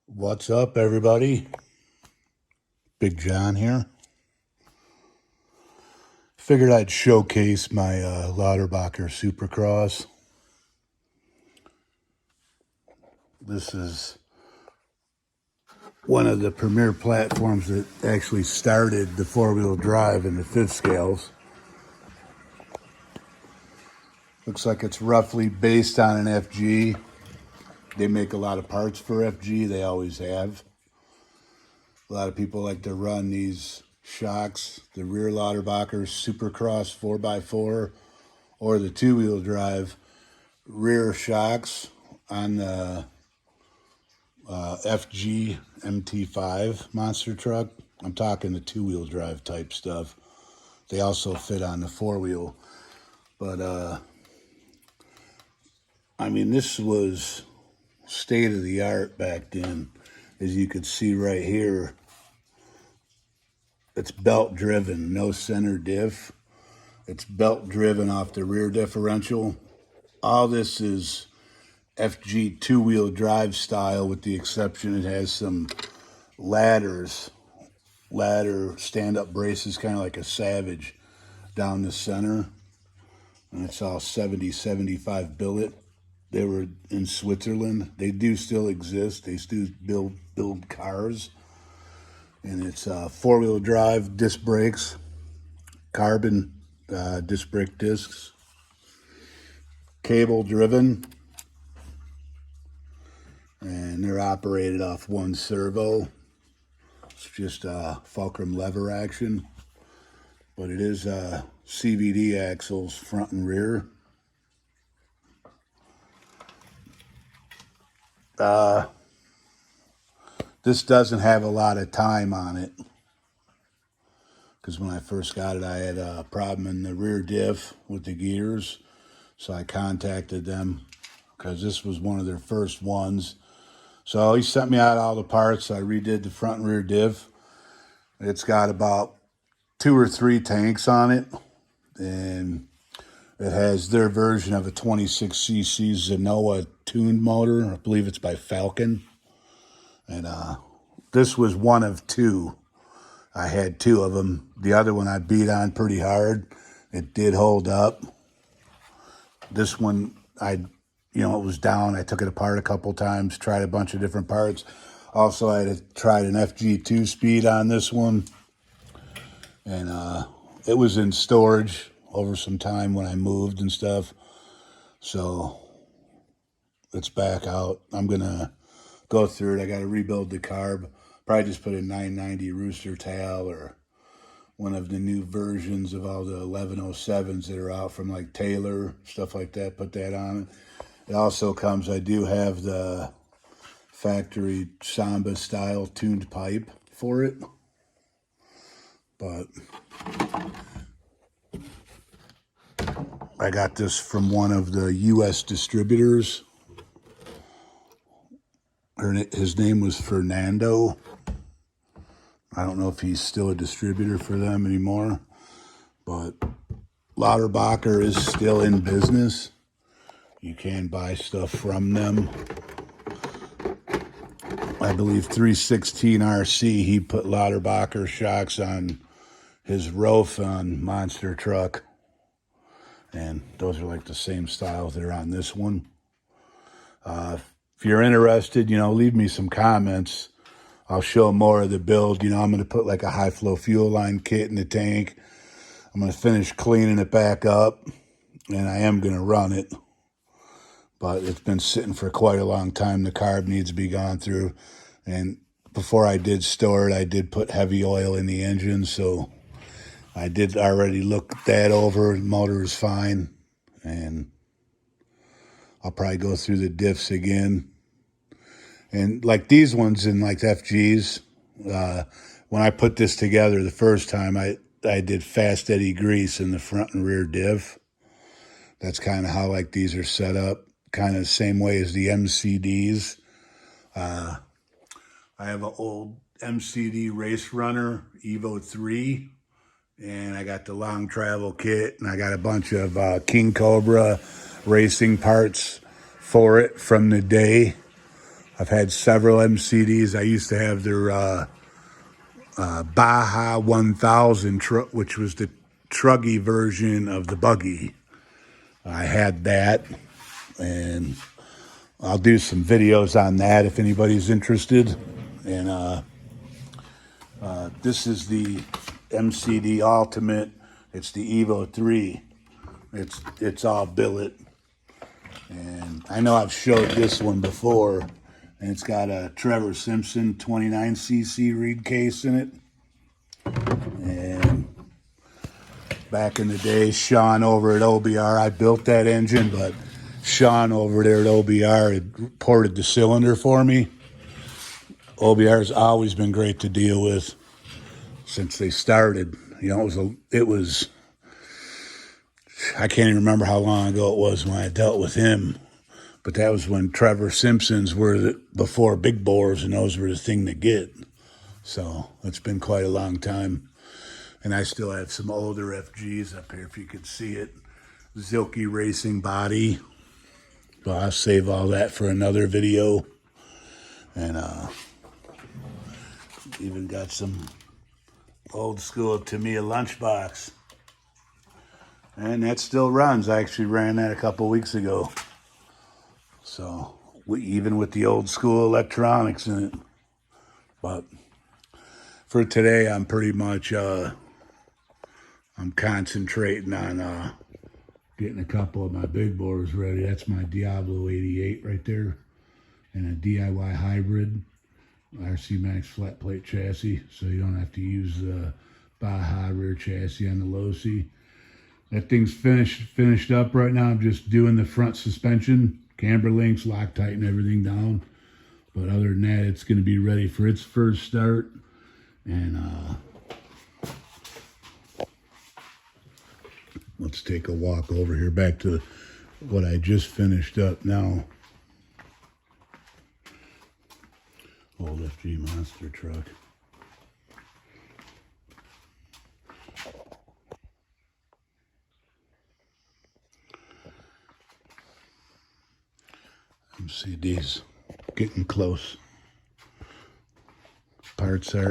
What's up, everybody? Big John here. Figured I'd showcase my Lauterbacher Supercross. This is one of the premier platforms that actually started the four-wheel drive and the fifth scales. Looks like it's roughly based on an FG. They make a lot of parts for FG. They always have. A lot of people like to run these shocks, the rear Lauterbacher Supercross 4x4 or the two-wheel drive rear shocks on the FG MT5 monster truck. I'm talking the two-wheel drive type stuff. They also fit on the four-wheel. But, I mean, this was state-of-the-art back then. As you can see right here, it's belt-driven, no center diff. It's belt-driven off the rear differential. All this is FG two-wheel drive style, with the exception it has some ladder stand-up braces, kind of like a Savage down the center. And it's all 70-75 billet. They were in Switzerland. They do still exist. They still build cars. And it's four-wheel drive, disc brakes, carbon disc brake discs, cable driven, and they're operated off one servo. It's just fulcrum lever action, but it is CVD axles front and rear. This doesn't have a lot of time on it, because when I first got it, I had a problem in the rear diff with the gears. So I contacted them because this was one of their first ones. So he sent me out all the parts. I redid the front and rear diff. It's got about 2 or 3 tanks on it. And it has their version of a 26cc Zenoa tuned motor. I believe it's by Falcon. And this was one of 2. I had 2 of them. The other one I beat on pretty hard. It did hold up. This one, it was down. I took it apart a couple times, tried a bunch of different parts. Also, I had tried an FG 2-speed on this one. And it was in storage over some time when I moved and stuff. So it's back out. I'm going to go through it. I got to rebuild the carb. Probably just put a 990 rooster tail or one of the new versions of all the 1107s that are out from like Taylor, stuff like that. Put that on it. It also comes, I do have the factory Samba style tuned pipe for it. But I got this from one of the US distributors. His name was Fernando. I don't know if he's still a distributor for them anymore, but Lauterbacher is still in business. You can buy stuff from them. I believe 316 RC, he put Lauterbacher shocks on his Rofon monster truck. And those are like the same styles that are on this one. If you're interested, leave me some comments. I'll show more of the build. I'm going to put like a high flow fuel line kit in the tank. I'm going to finish cleaning it back up, and I am going to run it. But it's been sitting for quite a long time. The carb needs to be gone through. And before I did store it, I did put heavy oil in the engine. So I did already look that over. The motor is fine. And I'll probably go through the diffs again. And like these ones in like FGs, when I put this together the first time, I did fast eddy grease in the front and rear diff. That's kind of how like these are set up, kind of the same way as the MCDs. I have an old MCD Race Runner Evo 3, and I got the long travel kit, and I got a bunch of King Cobra racing parts for it from the day I've had several MCDs. I used to have their Baja 1000 truck, which was the truggy version of the buggy. I had that, and I'll do some videos on that if anybody's interested. And this is the MCD Ultimate. It's the Evo 3. It's all billet. And I know I've showed this one before, and it's got a Trevor Simpson 29cc reed case in it. And back in the day, Sean over at OBR, I built that engine, but Sean over there at OBR had ported the cylinder for me. OBR has always been great to deal with since they started. You know, it was I can't even remember how long ago it was when I dealt with him, but that was when Trevor Simpsons were before big bores, and those were the thing to get. So it's been quite a long time. And I still have some older FGs up here, if you could see it. Zilke Racing body. Well, I'll save all that for another video. And even got some old school Tamiya lunchbox. And that still runs. I actually ran that a couple weeks ago. So, even with the old school electronics in it. But for today, I'm pretty much, I'm concentrating on getting a couple of my big bores ready. That's my Diablo 88 right there. And a DIY hybrid. RC Max flat plate chassis. So you don't have to use the Baja rear chassis on the Losi. That thing's finished up right now. I'm just doing the front suspension, camber links, Loctite, and everything down. But other than that, it's going to be ready for its first start. And let's take a walk over here back to what I just finished up now. Old FG monster truck. MCD's getting close. Parts are